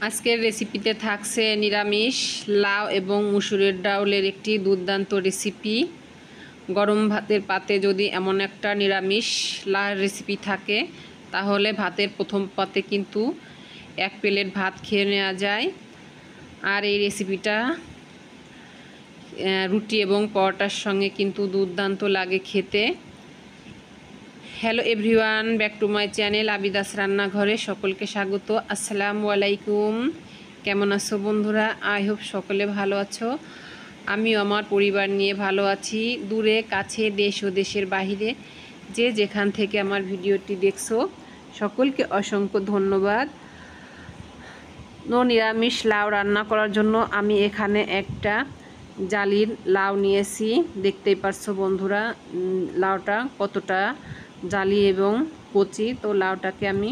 আজকের রেসিপিতে থাকছে নিরামিষ লাউ এবং মুসুরের ডাউলের একটি দুর্দান্ত রেসিপি। গরম ভাতের পাতে যদি এমন একটা নিরামিষ লাউয়ের রেসিপি থাকে তাহলে ভাতের প্রথম পাতে কিন্তু এক প্লেট ভাত খেয়ে নেওয়া যায়। আর এই রেসিপিটা রুটি এবং পরোটার সঙ্গে কিন্তু দুর্দান্ত লাগে খেতে। Hello everyone, back to my channel আবিদাস রান্নাঘরে সকলকে স্বাগত। আসসালামু আলাইকুম। কেমন আছো বন্ধুরা? আই হোপ সকলে ভালো আছো। আমিও আমার পরিবার নিয়ে ভালো আছি। দূরে কাছে দেশ ও দেশের বাহিরে যে যেখান থেকে আমার ভিডিওটি দেখছো সকলকে অসংখ্য ধন্যবাদ। নিরামিষ লাউ রান্না করার জন্য আমি এখানে একটা জালির লাউ নিয়েছি। দেখতেই পারছো বন্ধুরা লাউটা কতটা জালি এবং কচি। তো লাউটাকে আমি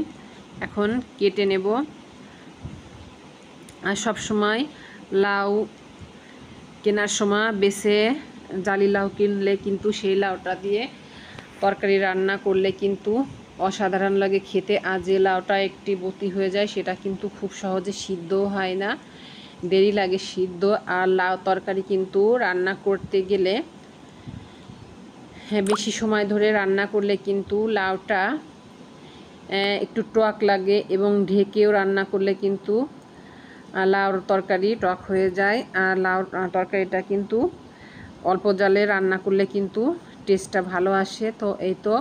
এখন কেটে নেব। আর সব সময় লাউ কেনার সময় বেছে জালি লাউ কিনলে কিন্তু সেই লাউটা দিয়ে তরকারি রান্না করলে কিন্তু অসাধারণ লাগে খেতে। আর যে লাউটা একটি বতি হয়ে যায় সেটা কিন্তু খুব সহজে সিদ্ধও হয় না, দেরি লাগে সিদ্ধ। আর লাউ তরকারি কিন্তু রান্না করতে গেলে বেশি সময় ধরে রান্না করলে কিন্তু লাউটা একটু টক লাগে এবং ঢেকেও রান্না করলে কিন্তু লাউর তরকারি টক হয়ে যায়। আর লাউ তরকারিটা কিন্তু অল্প জালে রান্না করলে কিন্তু টেস্টটা ভালো আসে। তো এই তো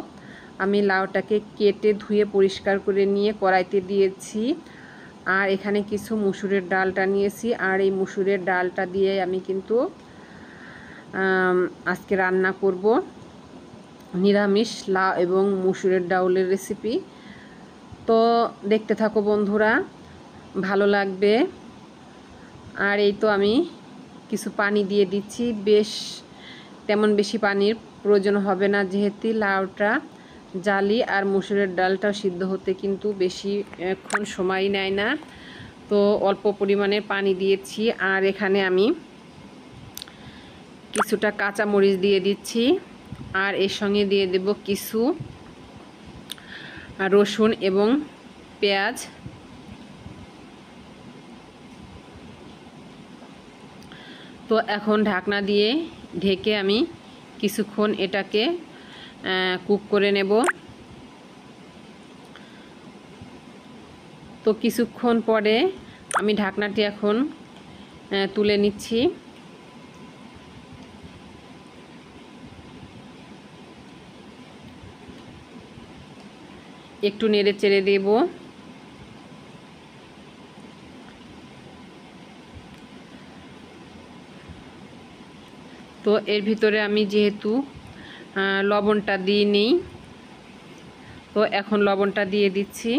আমি লাউটাকে কেটে ধুয়ে পরিষ্কার করে নিয়ে কড়াইতে দিয়েছি। আর এখানে কিছু মুসুরের ডালটা নিয়েছি। আর এই মুসুরের ডালটা দিয়ে আমি কিন্তু আজকে রান্না করব নিরামিষ লাউ এবং মুসুরের ডাউলের রেসিপি। তো দেখতে থাকো বন্ধুরা, ভালো লাগবে। আর এই তো আমি কিছু পানি দিয়ে দিচ্ছি। তেমন বেশি পানির প্রয়োজন হবে না, যেহেতু লাউটা জালি আর মুসুরের ডালটাও সিদ্ধ হতে কিন্তু বেশিক্ষণ সময় নেয় না। তো অল্প পরিমাণের পানি দিয়েছি। আর এখানে আমি কিছুটা কাঁচা মরিচ দিয়ে দিচ্ছি। আর এর সঙ্গে দিয়ে দেব কিছু রসুন এবং পেঁয়াজ। তো এখন ঢাকনা দিয়ে ঢেকে আমি কিছুক্ষণ এটাকে কুক করে নেব। তো কিছুক্ষণ পরে আমি ঢাকনাটি এখন তুলে নিচ্ছি। একটু নেড়ে চেড়ে দেব। তো এর ভিতরে আমি যেহেতু লবণটা দিই নিই, তো এখন লবণটা দিয়ে দিচ্ছি।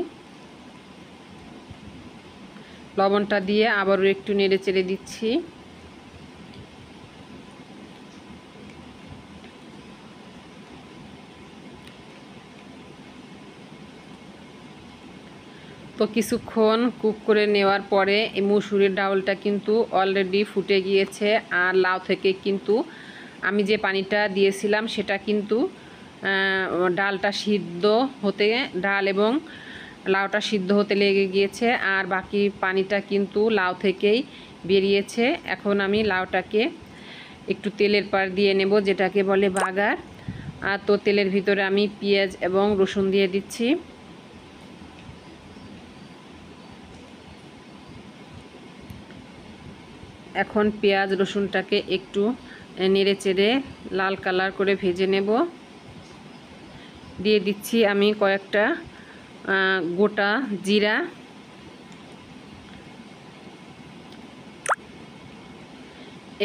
লবণটা দিয়ে আবারও একটু নেড়ে চেড়ে দিচ্ছি। তো কিছুক্ষণ কুক করে নেওয়ার পরে এই মুসুরের ডাউলটা কিন্তু অলরেডি ফুটে গিয়েছে। আর লাউ থেকে কিন্তু আমি যে পানিটা দিয়েছিলাম সেটা কিন্তু ডালটা সিদ্ধ হতে ডাল এবং লাউটা সিদ্ধ হতে লেগে গিয়েছে। আর বাকি পানিটা কিন্তু লাউ থেকেই বেরিয়েছে। এখন আমি লাউটাকে একটু তেলের পার দিয়ে নেব, যেটাকে বলে বাগার। আর তো তেলের ভিতরে আমি পেঁয়াজ এবং রসুন দিয়ে দিচ্ছি। এখন পেঁয়াজ রসুনটাকে একটু নেড়ে চেড়ে লাল কালার করে ভেজে নেব। দিয়ে দিচ্ছি আমি কয়েকটা গোটা জিরা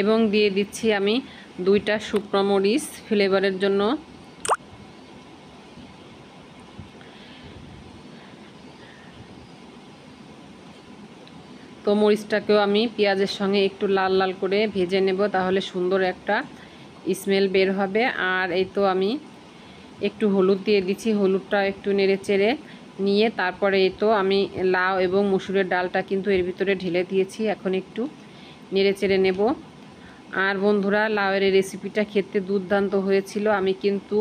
এবং দিয়ে দিচ্ছি আমি 2টা শুকনো মরিচ ফ্লেভারের জন্য। তো মরিচটাকেও আমি পেঁয়াজের সঙ্গে একটু লাল লাল করে ভেজে নেব, তাহলে সুন্দর একটা স্মেল বের হবে। আর এই তো আমি একটু হলুদ দিয়ে দিচ্ছি। হলুদটা একটু নেড়ে চেড়ে নিয়ে তারপরে এই তো আমি লাউ এবং মুসুরের ডালটা কিন্তু এর ভিতরে ঢেলে দিয়েছি। এখন একটু নেড়ে চেড়ে নেব। আর বন্ধুরা, লাউয়ের এই রেসিপিটা খেতে দুর্দান্ত হয়েছিল। আমি কিন্তু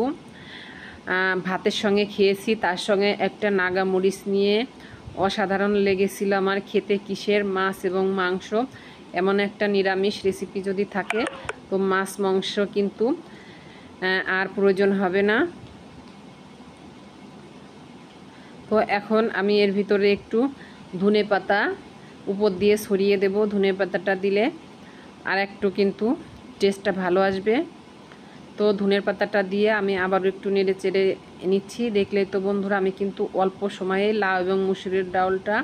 ভাতের সঙ্গে খেয়েছি, তার সঙ্গে একটা নাগা মরিচ নিয়ে অসাধারণ লেগেছিল আমার খেতে। কিসের মাছ এবং মাংস, এমন একটা নিরামিষ রেসিপি যদি থাকে তো মাছ মাংস কিন্তু আর প্রয়োজন হবে না। তো এখন আমি এর ভিতরে একটু ধনে পাতা উপর দিয়ে ছড়িয়ে দেব। ধনে পাতাটা দিলে আর একটু কিন্তু টেস্টটা ভালো আসবে। তো ধনের পাতাটা দিয়ে আমি আবার একটু নেড়ে চেড়ে নিচ্ছি। দেখলেই তো বন্ধুরা, আমি কিন্তু অল্প সময়ে লাউ এবং মুসুরির ডাউলটা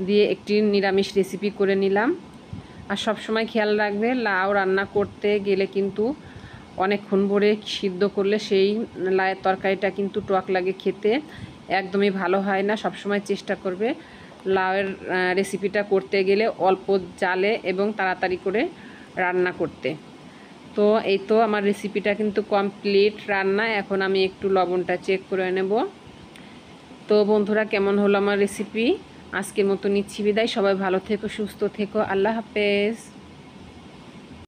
দিয়ে একটি নিরামিষ রেসিপি করে নিলাম। আর সব সময় খেয়াল রাখবে, লাউ রান্না করতে গেলে কিন্তু অনেকক্ষণ ভরে সিদ্ধ করলে সেই লাউয়ের তরকারিটা কিন্তু টক লাগে খেতে, একদমই ভালো হয় না। সব সময় চেষ্টা করবে লাউয়ের রেসিপিটা করতে গেলে অল্প জালে এবং তাড়াতাড়ি করে রান্না করতে। তো এই তো আমার রেসিপিটা কিন্তু কমপ্লিট রান্না। এখন আমি একটু লবণটা চেক করে নেব। তো বন্ধুরা, কেমন হলো আমার রেসিপি? আজকের মতো নিচ্ছি বিদায়। সবাই ভালো থেকো, সুস্থ থেকো। আল্লাহ হাফেজ।